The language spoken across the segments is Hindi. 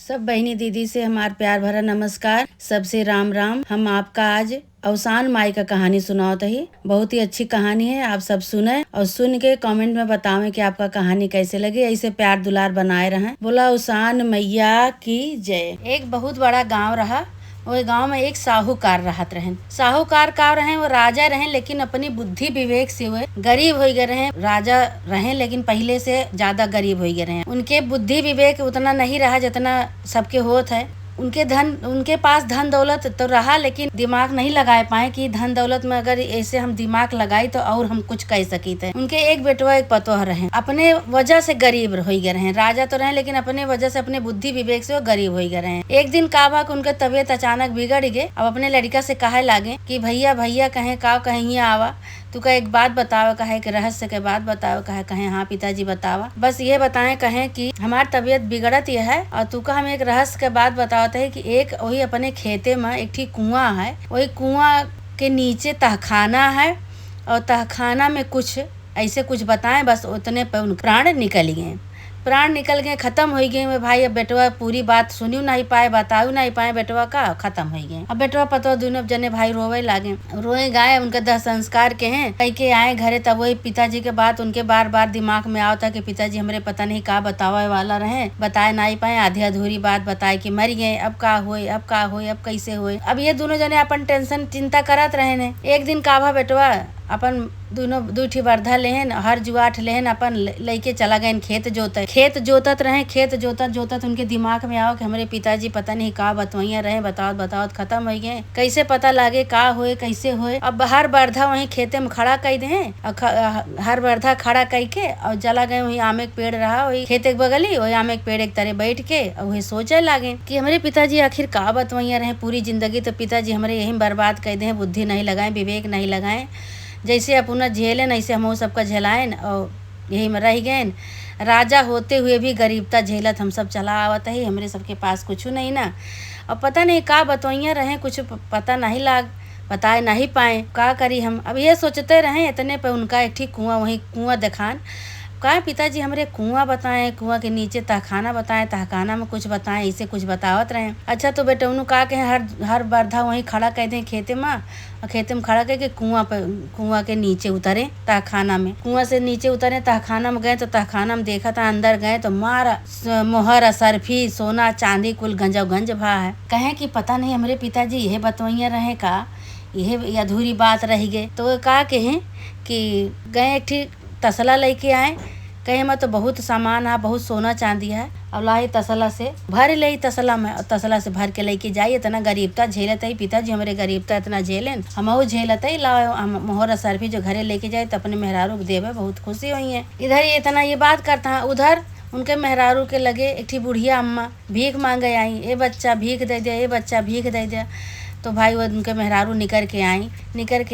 सब बहनी दीदी से हमार प्यार भरा नमस्कार। सबसे राम राम। हम आपका आज अवसान माई का कहानी सुनावत ही। बहुत ही अच्छी कहानी है, आप सब सुने और सुन के कमेंट में बतावें कि आपका कहानी कैसे लगी। ऐसे प्यार दुलार बनाए रहें। बोला अवसान मैया की जय। एक बहुत बड़ा गांव रहा। वो गांव में एक साहूकार रहत रहें। साहूकार का रहें, वो राजा रहें, लेकिन अपनी बुद्धि विवेक से हुए गरीब हो गए रहें। राजा रहें लेकिन पहले से ज्यादा गरीब हो गए रहें। उनके बुद्धि विवेक उतना नहीं रहा जितना सबके होत है। उनके पास धन दौलत तो रहा, लेकिन दिमाग नहीं लगा पाए कि धन दौलत में अगर ऐसे हम दिमाग लगाई तो और हम कुछ कह सकी थे। उनके एक बेटवा एक पतोह रहे, अपने वजह से गरीब हो गए रहे। राजा तो रहे लेकिन अपने वजह से, अपने बुद्धि विवेक से वो गरीब हो गए रहे। एक दिन का बा उनके तबियत अचानक बिगड़ गए। अब अपने लड़का से कहे लागे कि भैया भैया कहे का कहीं आवा, तू का एक बात बतावा, कहे कि रहस्य के बात बतावा। कहे हाँ पिताजी बतावा। बस ये बताएं कहे कि हमार तबियत बिगड़त ये है और तू का हम एक रहस्य के बात बतावत है कि एक वही अपने खेते में एक ठीक कुआं है। वही कुआं के नीचे तहखाना है और तहखाना में कुछ ऐसे कुछ बताएं। बस उतने पे उन प्राण निकल गए, खत्म हो गए। मैं भाई अब बेटवा पूरी बात सुनियो नहीं पाए, बताऊ नहीं पाए, बेटवा का खत्म हो गए। अब बेटवा पतो दोनों जने भाई रोवे लागे, रोए गाए। उनके दह संस्कार के हैं कह के आए घरे। तब वही पिताजी के बात उनके बार बार दिमाग में आवता कि पिताजी हमरे पता नहीं का बतावे वाला रहे, बताए नहीं पाए, आधी अधूरी बात बताए कि मर गए। अब का होए, अब का होए, अब कैसे होए। अब ये दोनों जने अपन टेंशन चिंता करत रहे ने। एक दिन काभा बेटवा अपन दोनों दूठी बरधा लेहन, हर जुआठ लेहन, अपन लेके चला गए खेत जोतत रहे। खेत जोतत उनके दिमाग में आओ कि हमारे पिताजी पता नहीं का बतवैया रहे, बतावत खत्म हो गए। कैसे पता लागे का होए कैसे होए। अब हर बरधा वहीं खेते में खड़ा कर दे, हर बरधा खड़ा कई के और चला गए। वही आम एक पेड़ रहा, वही खेत एक बगली, वही आम एक पेड़ एक तरह बैठ के वही सोचे लागे कि हमारे पिताजी आखिर का बतवैया रहे। पूरी जिंदगी तो पिताजी हमारे यही बर्बाद कर दे, बुद्धि नहीं लगाए, विवेक नहीं लगाए। जैसे अपना झेलें ऐसे हम सबका झेलाएन और यही में रह गए। राजा होते हुए भी गरीबता झेलत हम सब चला आवत है। हमरे सबके पास कुछ नहीं ना। अब पता नहीं का बतवैया रहे, कुछ पता नहीं लाग, बताए नहीं पाए का करी हम। अब ये सोचते रहे। इतने पे उनका एक ठीक कुआं, वही कुआं दिखान। कहा पिताजी हमरे कुआं बताएं, कुआं के नीचे तहखाना बताएं, तहखाना में कुछ बताएं, ऐसे कुछ बतावत रहे। अच्छा तो बेटा उन्होंने कहा कि हर बरधा वहीं खड़ा कर दें खेते में, और खेते में खड़ा करके कुआं के नीचे उतरे तहखाना में। कुआं से नीचे उतरे तहखाना में गए तो तहखाना में देखा था, अंदर गए तो मार मोहर असरफी सोना चांदी कुल गंज भा है। कहे कि पता नहीं हमारे पिताजी यह बतवैया रहे का, यह अधूरी बात रह गए। तो वो कहा कि गए ठीक तसला लेके आए। कहे में तो बहुत सामान है, बहुत सोना चांदी है। और लाई तसला से भर ले, तसला में तसला से भर के लेके जाइए। इतना गरीबता झेलत है पिताजी हमारे, गरीबता इतना झेलें हम झेलत है। ला मोहर असरफी जो घरे लेके जाए तो अपने मेहरारू को देवे, बहुत खुशी हुई है। इधर ये इतना ये बात करता है, उधर उनके मेहरारू के लगे एक थी बुढ़िया अम्मा भीख मांगे आई। ए बच्चा भीख दे दे, ए बच्चा भीख दे दे। तो भाई वो उनके मेहरारू निकर के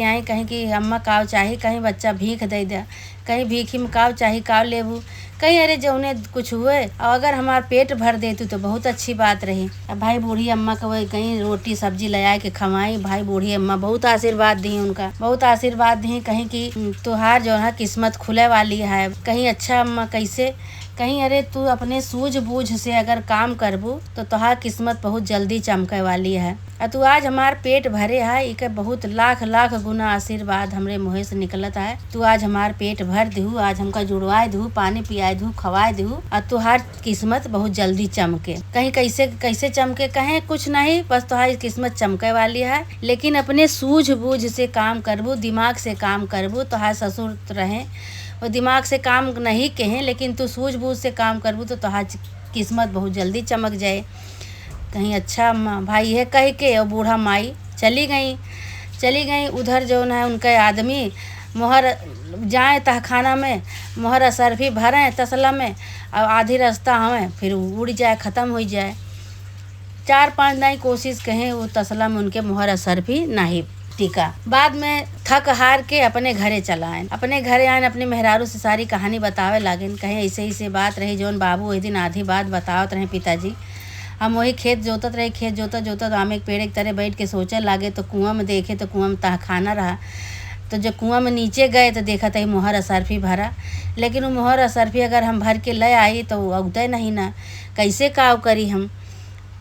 आई कहीं कि अम्मा काव चाहिए, कहीं बच्चा भीख दे दे, कहीं भीखी में काव चाहिए काव लेबू, कहीं अरे जौने कुछ हुए और अगर हमार पेट भर देती तो बहुत अच्छी बात रही। अब भाई बूढ़ी अम्मा को वही कहीं रोटी सब्जी ले आए के खवाई। भाई बूढ़ी अम्मा बहुत आशीर्वाद दी उनका, बहुत आशीर्वाद दी। कहीं कि तुहार जो है किस्मत खुले वाली है। कहीं अच्छा अम्मा कैसे, कहीं अरे तू अपने सूझबूझ से अगर काम करबू तो तुहार किस्मत बहुत जल्दी चमके वाली है। और तू आज हमार पेट भरे है, इके बहुत लाख लाख गुना आशीर्वाद हमरे मुँह से निकलत है। तू आज हमार पेट भर दू, आज हमका जुड़वाए दू, पानी पियाए दू, खवाए दू, और तुहार किस्मत बहुत जल्दी चमके। कहीं कैसे चमके, कहें कुछ नहीं, बस तुहारी किस्मत चमके वाली है। लेकिन अपने सूझबूझ से काम करबू, दिमाग से काम करबू। तुहार ससुर रहे वो दिमाग से काम नहीं कहें, लेकिन तू सूझबूझ से काम करबू तो तुहार किस्मत बहुत जल्दी चमक जाए। कहीं अच्छा अम्मा भाई ये कह के और बूढ़ा माई चली गई। उधर जो है उनके आदमी मोहर जाए तहखाना में, मोहर असरफी भरें तसला में, और आधी रास्ता हमें फिर उड़ जाए, ख़त्म हो जाए। 4-5 नहीं कोशिश कहें वो तसला में उनके मोहर असरफी नहीं टीका। बाद में थक हार के अपने घरे चला आए। अपने मेहरारू से सारी कहानी बतावे लागेन। कहे ऐसे बात रही जौन बाबू वही दिन आधी बात बतावत रहे पिताजी। हम वही खेत जोतत आम एक पेड़ एक तरह बैठ के सोचे लागे तो कुआं में देखे तो कुआं में तहखाना रहा। तो जब कुआं में नीचे गए तो देखा था मोहर असरफी भरा। लेकिन वो मोहर असरफी अगर हम भर के ले आई तो वो उगते नहीं ना, कैसे काव करी हम।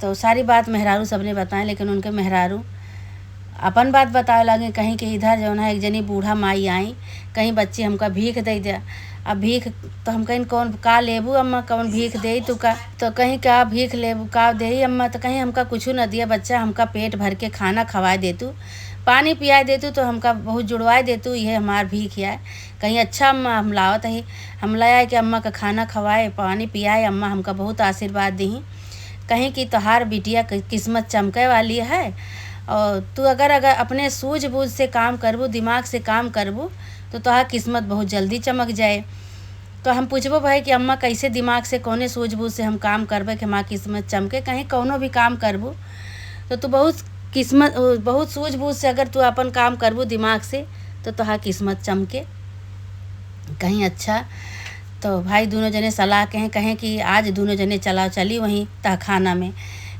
तो सारी बात मेहरारू सबने बताएं, लेकिन उनके मेहरारू अपन बात बतावे लगे। कहीं के इधर जो है एक जनी बूढ़ा माई आई, कहीं बच्ची हमका भीख दे दिया। अब भीख तो हम कहीं कौन का लेबू अम्मा, कौन भीख दे तू का, तो कहीं का भीख लेबू का दे अम्मा, तो कहीं हमका कुछ न दिया बच्चा, हमका पेट भर के खाना खवाए दे तू, पानी पियाए दे तू, तो हमका बहुत जुड़वाए दे तू, ये हमार भीख है। कहीं अच्छा अम्मा हम लावत ही, हम लाया कि अम्मा का खाना खवाए पानी पियाए, अम्मा हमका बहुत आशीर्वाद दी। कहीं कि तोहार बिटिया किस्मत चमके वाली है, और तू अगर अपने सूझबूझ से काम करबू, दिमाग से काम करबू, तो तोहार किस्मत बहुत जल्दी चमक जाए। तो हम पूछबो भाई कि अम्मा कैसे दिमाग से कौने सूझबूझ से हम काम करबे कि हमार किस्मत चमके। कहीं कौनो भी काम करबू तो तू बहुत सूझबूझ से अगर तू अपन काम करबू दिमाग से, तो तोहार किस्मत चमके। कहीं अच्छा तो भाई दोनों जने सलाह कहें कि आज दोनों जने चली वहीं तहखाना में,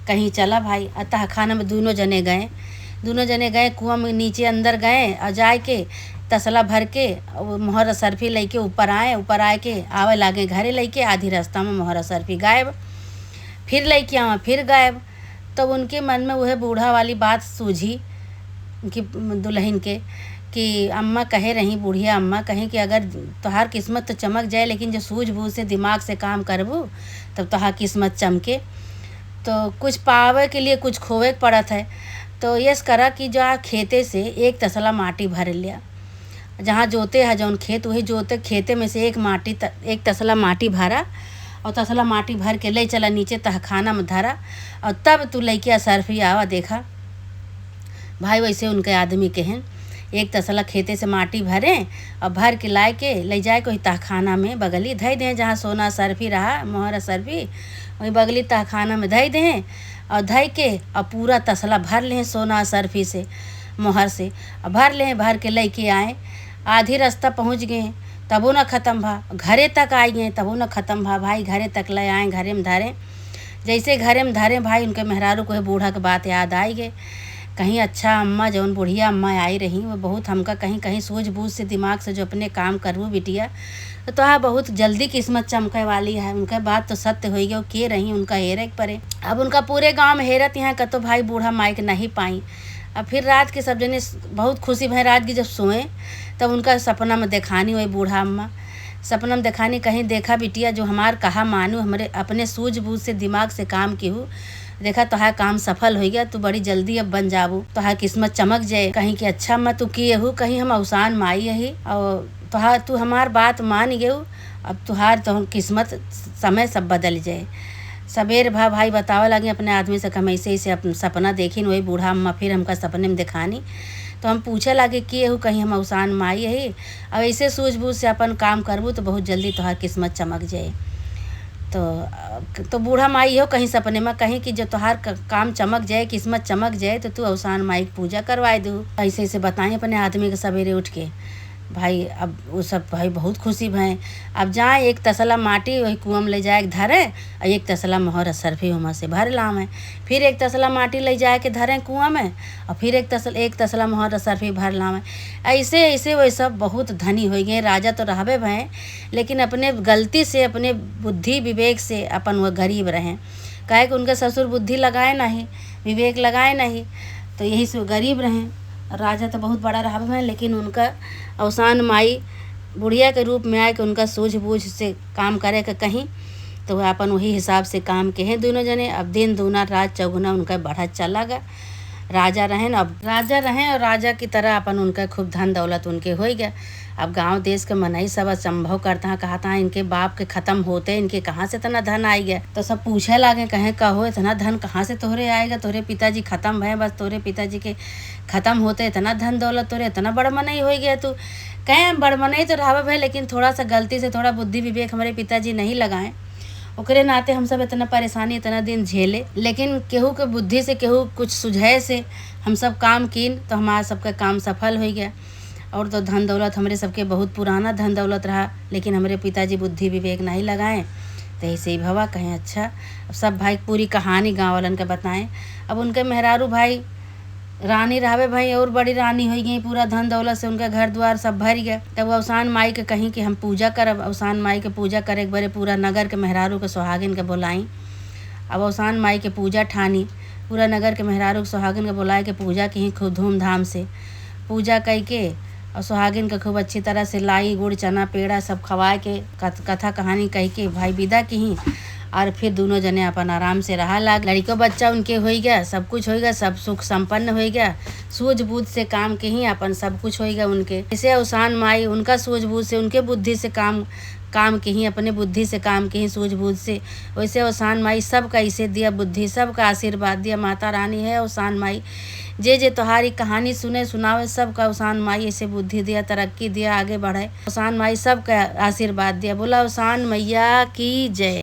कहीं चला भाई। तहखाना में दोनों जने गए कुआं में नीचे अंदर गए, और जाए के तसला भर के मोहर सरफी लेके ऊपर आए के आवे लागे घरे लेके, आधी रास्ता में मोहर सरफी गायब, फिर लेके आवा फिर गायब। तो उनके मन में वह बूढ़ा वाली बात सूझी उनकी दुल्हन के कि अम्मा कहे रही, बूढ़िया अम्मा कहें कि अगर तोहार किस्मत तो चमक जाए, लेकिन जो सूझबूझ से दिमाग से काम करबू तब तोहार किस्मत चमके। तो कुछ पावे के लिए कुछ खोवे पड़त है। तो यस करा कि जो खेते से एक तसला माटी भर लिया, जहाँ जोते है जौन खेत वही जोते खेते में से एक तसला माटी भरा, और तसला माटी भर के ले चला नीचे तहखाना में धरा, और तब तू लैके सरफी आवा देखा भाई। वैसे उनके आदमी कहें एक तसला खेते से माटी भरें और भर के लाए के ले जाए कोई तहखाना में बगली धई दें, जहाँ सोना सरफी रहा मोहरा सरफी वही बगली तहखाना में धई दें, और धई के और पूरा तसला भर लें सोना सरफी से मोहर से, और भर के लेके आए। आधी रास्ता पहुँच गए तबो न ख़त्म भा, घरे तक आई गए तबो न ख़त्म भा भाई। घरे तक ले आए, घरे में धरे, जैसे घरे में धरे भाई उनके मेहरारू को बूढ़ा के बात याद आई गए। कहीं अच्छा अम्मा जौन बुढ़िया अम्मा आई रही वो बहुत हमका कहीं सूझबूझ से दिमाग से जो अपने काम करूँ बिटिया, तो हाँ बहुत जल्दी किस्मत चमके वाली है। उनका बात तो सत्य हो गया, के रही उनका हेरे के परे। अब उनका पूरे गांव में हेरत यहाँ का, तो भाई बूढ़ा माइक नहीं पाई। अब फिर रात के सब जने बहुत खुशी भाई रात की जब सोए, तब उनका सपना में देखानी वही बूढ़ा अम्मा सपना में देखानी, कहीं देखा बिटिया जो हमार कहा मानू, हमारे अपने सूझबूझ से दिमाग से काम की हूँ, देखा तोहार काम सफल हो गया, तू बड़ी जल्दी अब बन जाबू, तोहार किस्मत चमक जाए। कहीं कि अच्छा अम्मा तू किए हूँ, कहीं हम अवसान माई यही, और तू हमार बात मान गए, अब तुहार तो किस्मत समय सब बदल जाए। सबेर भाई बतावे लगे अपने आदमी से, हम ऐसे अपना सपना देखी वही बूढ़ा अम्मा फिर हमका सपने में दिखानी। तो हम पूछे लगे कि हूँ, कहीं हम अवसान माई यही, अब ऐसे सूझबूझ से अपन काम करबू तो बहुत जल्दी तोहार किस्मत चमक जाए। तो बूढ़ा माई हो कहीं सपने में कहीं कि जो तोहार काम चमक जाए, किस्मत चमक जाए, तो तू अवसान माई की पूजा करवाए दू। ऐसे बताएं अपने आदमी के सवेरे उठ के भाई। अब वो सब भाई बहुत खुशी भय। अब जाए एक तसला माटी वही कुआं में ले जाए धरे, और एक तसला मोहर सरफी हुमा से भर लावें, फिर एक तसला माटी ले जाए के धरें कुआं में, और फिर एक तसला मोहर सरफी भर लावें। ऐसे वही सब बहुत धनी हो गए। राजा तो रहबे भय, लेकिन अपने गलती से अपने बुद्धि विवेक से अपन वह गरीब रहें। काहे कि उनके ससुर बुद्धि लगाए नहीं, विवेक लगाए नहीं, तो यही से गरीब रहें। राजा तो बहुत बड़ा रहा है, लेकिन उनका अवसान माई बुढ़िया के रूप में आए कि उनका सूझबूझ से काम करे के कहीं, तो वह अपन वही हिसाब से काम के हैं दोनों जने। अब दिन दूना रात चौगुना उनका बढ़ा चला गया। राजा रहें और राजा की तरह अपन उनका खूब धन दौलत उनके हो गया। अब गांव देश के मनई सब असंभव करता है, कहता है इनके बाप के ख़त्म होते इनके कहाँ से इतना धन आई गया। तो सब पूछे लागे कहें कहो इतना धन कहाँ से तोहरे आएगा, तोहरे पिताजी ख़त्म भय, बस तोहरे पिताजी के ख़त्म होते इतना धन दौलत तोहरे इतना बड़ मनई हो गया। तू कहें बड़ मनई तो रहा भाई, लेकिन थोड़ा सा गलती से थोड़ा बुद्धि विवेक हमारे पिताजी नहीं लगाएं, ओकरे नाते हम सब इतना परेशानी इतना दिन झेले। लेकिन केहू के बुद्धि से केहू कुछ सुझाए से हम सब काम कीन, तो हमारा सबका काम सफल हो गया। और तो धन दौलत हमारे सबके बहुत पुराना धन दौलत रहा, लेकिन हमारे पिताजी बुद्धि विवेक नहीं लगाएं, तो ऐसे ही भवा कहें। अच्छा अब सब भाई पूरी कहानी गाँव वालन के बताएं। अब उनके मेहरारू भाई रानी रहवे भाई और बड़ी रानी हो गई, पूरा धन दौलत से उनका घर द्वार सब भर गया। तब वो अवसान माई के कहीं कि हम पूजा करब, अवसान माई के पूजा करे एक बारे पूरा नगर के मेहरारू के सुहागिन के बुलाई। अब अवसान माई के पूजा ठानी, पूरा नगर के मेहरारू सुहागिन के बुलाए के पूजा की ही खूब धूमधाम से पूजा कई के और सुहागिन के खूब अच्छी तरह से लाई गुड़ चना पेड़ा सब खवाए के कथा कहानी कह के भाई विदा की ही। और फिर दोनों जने अपन आराम से रहा लाग। लड़को बच्चा उनके हो गया, सब कुछ हो गया, सब सुख संपन्न हो गया। सूझबूझ से काम के ही अपन सब कुछ हो गया उनके। जैसे अवसान माई उनका सूझबूझ से उनके बुद्धि से काम के ही, अपने बुद्धि से काम के ही सूझबूझ से, वैसे अवसान माई सबका इसे दिया बुद्धि, सबका आशीर्वाद दिया। माता रानी है अवसान माई, जे तुम्हारी कहानी सुने सुनावे सबका अवसान माई ऐसे बुद्धि दिया, तरक्की दिया, आगे बढ़े। अवसान माई सबका आशीर्वाद दिया। बोला अवसान मैया की जय।